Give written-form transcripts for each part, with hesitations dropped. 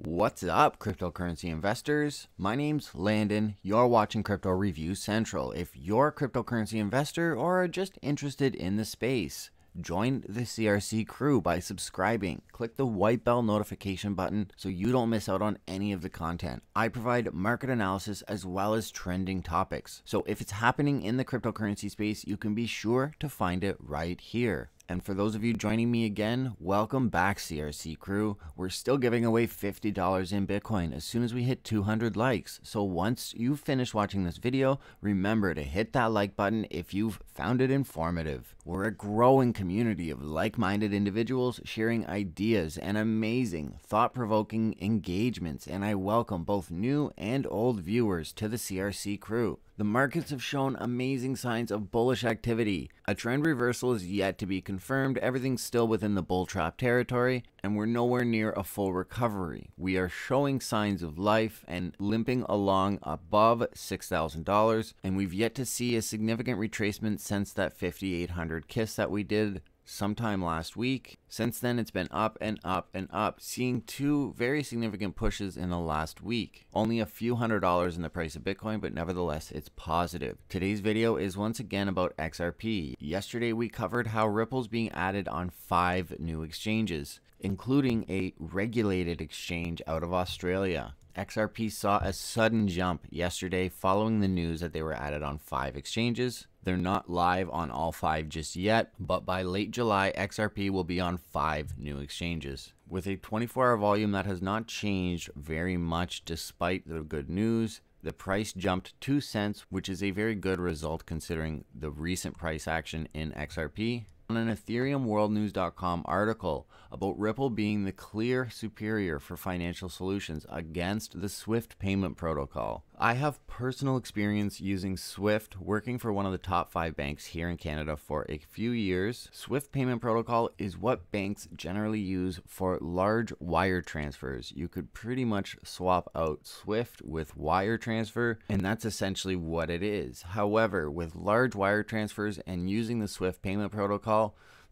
What's up, cryptocurrency investors? My name's Landon. You're watching Crypto Review Central. If you're a cryptocurrency investor or are just interested in the space, join the CRC crew by subscribing. Click the white bell notification button so you don't miss out on any of the content. I provide market analysis as well as trending topics. So if it's happening in the cryptocurrency space, you can be sure to find it right here. And for those of you joining me again, welcome back, CRC crew. We're still giving away $50 in Bitcoin as soon as we hit 200 likes. So once you finish watching this video, remember to hit that like button if you've found it informative. We're a growing community of like-minded individuals sharing ideas and amazing, thought-provoking engagements, and I welcome both new and old viewers to the CRC crew. The markets have shown amazing signs of bullish activity. A trend reversal is yet to be confirmed. Everything's still within the bull trap territory, and we're nowhere near a full recovery. We are showing signs of life and limping along above $6,000, and we've yet to see a significant retracement since that 5,800 kiss that we did sometime last week. Since then, it's been up and up and up, seeing two very significant pushes in the last week. Only a few $100s in the price of Bitcoin, but nevertheless, it's positive. Today's video is once again about XRP. Yesterday, we covered how Ripple's being added on 5 new exchanges, including a regulated exchange out of Australia. XRP saw a sudden jump yesterday following the news that they were added on 5 exchanges. They're not live on all 5 just yet, but by late July, XRP will be on 5 new exchanges. With a 24-hour volume that has not changed very much despite the good news, the price jumped 2 cents, which is a very good result considering the recent price action in XRP. On an EthereumWorldNews.com article about Ripple being the clear superior for financial solutions against the SWIFT payment protocol. I have personal experience using SWIFT, working for one of the top 5 banks here in Canada for a few years. SWIFT payment protocol is what banks generally use for large wire transfers. You could pretty much swap out SWIFT with wire transfer, and that's essentially what it is. However, with large wire transfers and using the SWIFT payment protocol,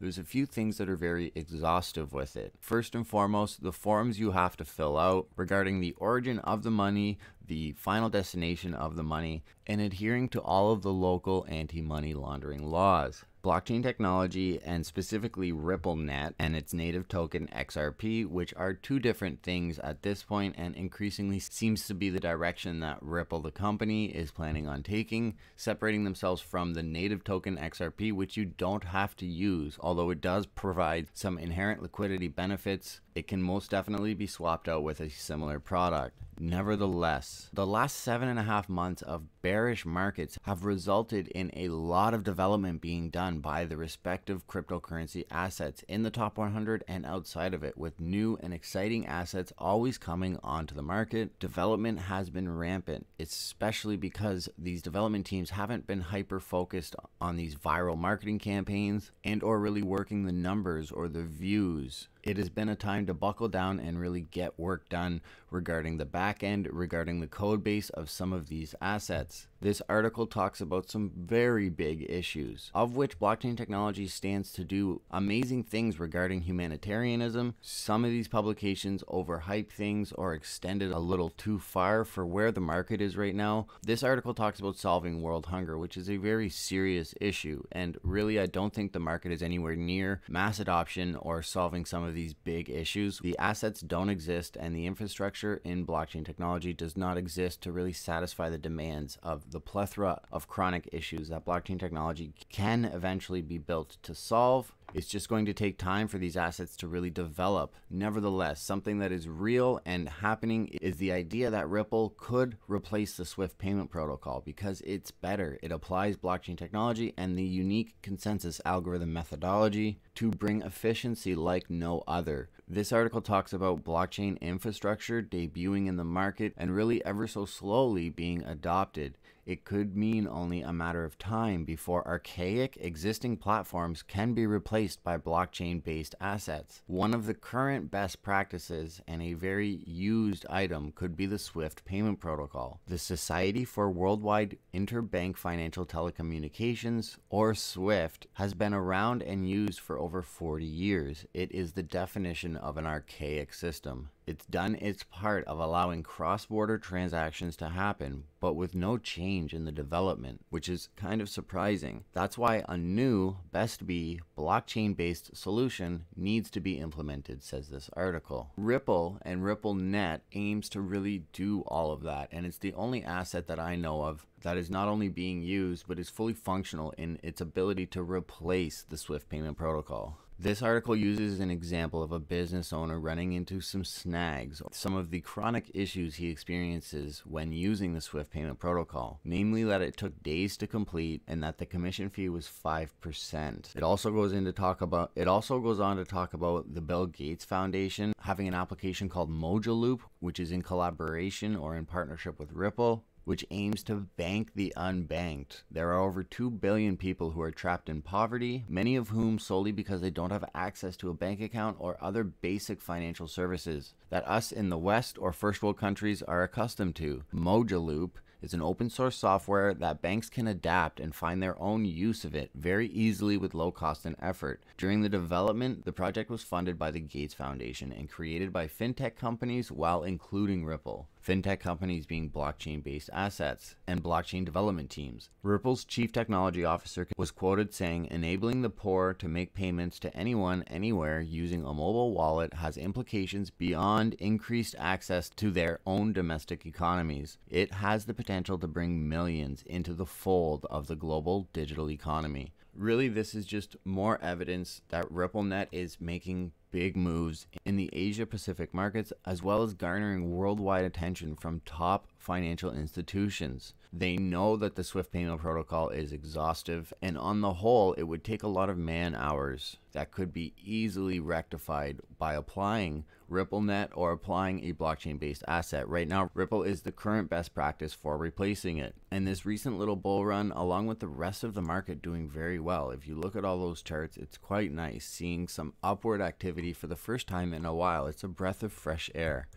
there's a few things that are very exhaustive with it. First and foremost, the forms you have to fill out regarding the origin of the money, the final destination of the money, and adhering to all of the local anti-money laundering laws. Blockchain technology, and specifically RippleNet and its native token XRP, which are 2 different things at this point and increasingly seems to be the direction that Ripple the company is planning on taking, separating themselves from the native token XRP, which you don't have to use, although it does provide some inherent liquidity benefits. It can most definitely be swapped out with a similar product. Nevertheless, the last 7.5 months of bearish markets have resulted in a lot of development being done by the respective cryptocurrency assets in the top 100 and outside of it, with new and exciting assets always coming onto the market. Development has been rampant, especially because these development teams haven't been hyper focused on these viral marketing campaigns and or really working the numbers or the views. It has been a time to buckle down and really get work done regarding the back end, regarding the code base of some of these assets. This article talks about some very big issues, of which blockchain technology stands to do amazing things regarding humanitarianism. Some of these publications overhype things or extend it a little too far for where the market is right now. This article talks about solving world hunger, which is a very serious issue, and really I don't think the market is anywhere near mass adoption or solving some of these big issues. The assets don't exist, and the infrastructure in blockchain technology does not exist to really satisfy the demands of the plethora of chronic issues that blockchain technology can eventually be built to solve. It's just going to take time for these assets to really develop. Nevertheless, something that is real and happening is the idea that Ripple could replace the SWIFT payment protocol because it's better. It applies blockchain technology and the unique consensus algorithm methodology to bring efficiency like no other. This article talks about blockchain infrastructure debuting in the market and really ever so slowly being adopted. It could mean only a matter of time before archaic existing platforms can be replaced by blockchain-based assets. One of the current best practices and a very used item could be the SWIFT payment protocol. The Society for Worldwide Interbank Financial Telecommunications, or SWIFT, has been around and used for over 40 years. It is the definition version of an archaic system. It's done its part of allowing cross-border transactions to happen, but with no change in the development, which is kind of surprising. That's why a new, best be, blockchain-based solution needs to be implemented, says this article. Ripple and RippleNet aims to really do all of that, and it's the only asset that I know of that is not only being used, but is fully functional in its ability to replace the SWIFT payment protocol. This article uses an example of a business owner running into some snags, some of the chronic issues he experiences when using the SWIFT payment protocol, namely that it took days to complete and that the commission fee was 5%. It also goes on to talk about the Bill Gates Foundation having an application called Mojaloop, which is in collaboration or in partnership with Ripple, which aims to bank the unbanked. There are over 2 billion people who are trapped in poverty, many of whom solely because they don't have access to a bank account or other basic financial services that us in the West or first world countries are accustomed to. Mojaloop is an open source software that banks can adapt and find their own use of it very easily with low cost and effort. During the development, the project was funded by the Gates Foundation and created by fintech companies while including Ripple. Fintech companies being blockchain-based assets and blockchain development teams. Ripple's chief technology officer was quoted saying, "Enabling the poor to make payments to anyone, anywhere using a mobile wallet has implications beyond increased access to their own domestic economies. It has the potential to bring millions into the fold of the global digital economy." Really, this is just more evidence that RippleNet is making big moves in the Asia Pacific markets, as well as garnering worldwide attention from top financial institutions. They know that the SWIFT payment protocol is exhaustive, and on the whole, it would take a lot of man hours that could be easily rectified by applying RippleNet or applying a blockchain-based asset. Right now, Ripple is the current best practice for replacing it. And this recent little bull run, along with the rest of the market doing very well, if you look at all those charts, it's quite nice seeing some upward activity for the first time in a while. It's a breath of fresh air.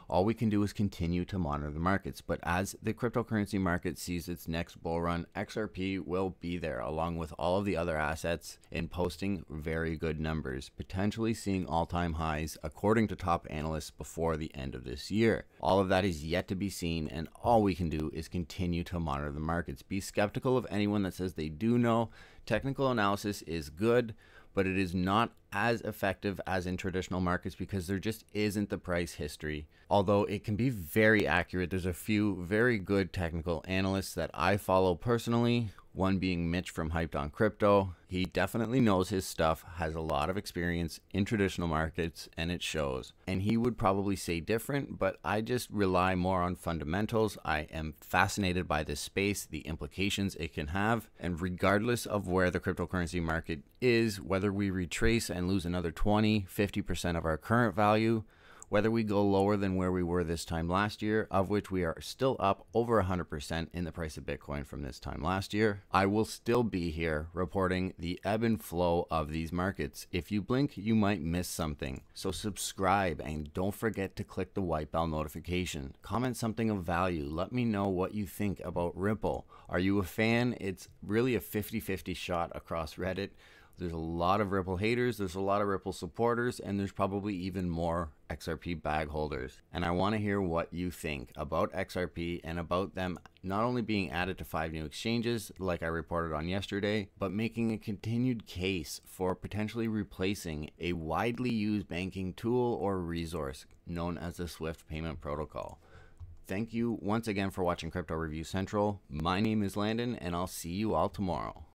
All we can do is continue to monitor the markets, but as the cryptocurrency market sees its next bull run, XRP will be there along with all of the other assets in posting very good numbers, potentially seeing all-time highs according to top analysts before the end of this year. All of that is yet to be seen, and all we can do is continue to monitor the markets. Be skeptical of anyone that says they do know. Technical analysis is good, but it is not as effective as in traditional markets because there just isn't the price history. Although it can be very accurate, there's a few very good technical analysts that I follow personally, one being Mitch from Hyped on Crypto. He definitely knows his stuff, has a lot of experience in traditional markets, and it shows. And he would probably say different, but I just rely more on fundamentals. I am fascinated by this space, the implications it can have, and regardless of where the cryptocurrency market is, whether we retrace and lose another 20-50% of our current value, whether we go lower than where we were this time last year, of which we are still up over 100% in the price of Bitcoin from this time last year, I will still be here reporting the ebb and flow of these markets. If you blink, you might miss something. So subscribe and don't forget to click the white bell notification. Comment something of value. Let me know what you think about Ripple. Are you a fan? It's really a 50-50 shot across Reddit. There's a lot of Ripple haters, there's a lot of Ripple supporters, and there's probably even more XRP bag holders. And I want to hear what you think about XRP and about them not only being added to 5 new exchanges, like I reported on yesterday, but making a continued case for potentially replacing a widely used banking tool or resource known as the SWIFT payment protocol. Thank you once again for watching Crypto Review Central. My name is Landon, and I'll see you all tomorrow.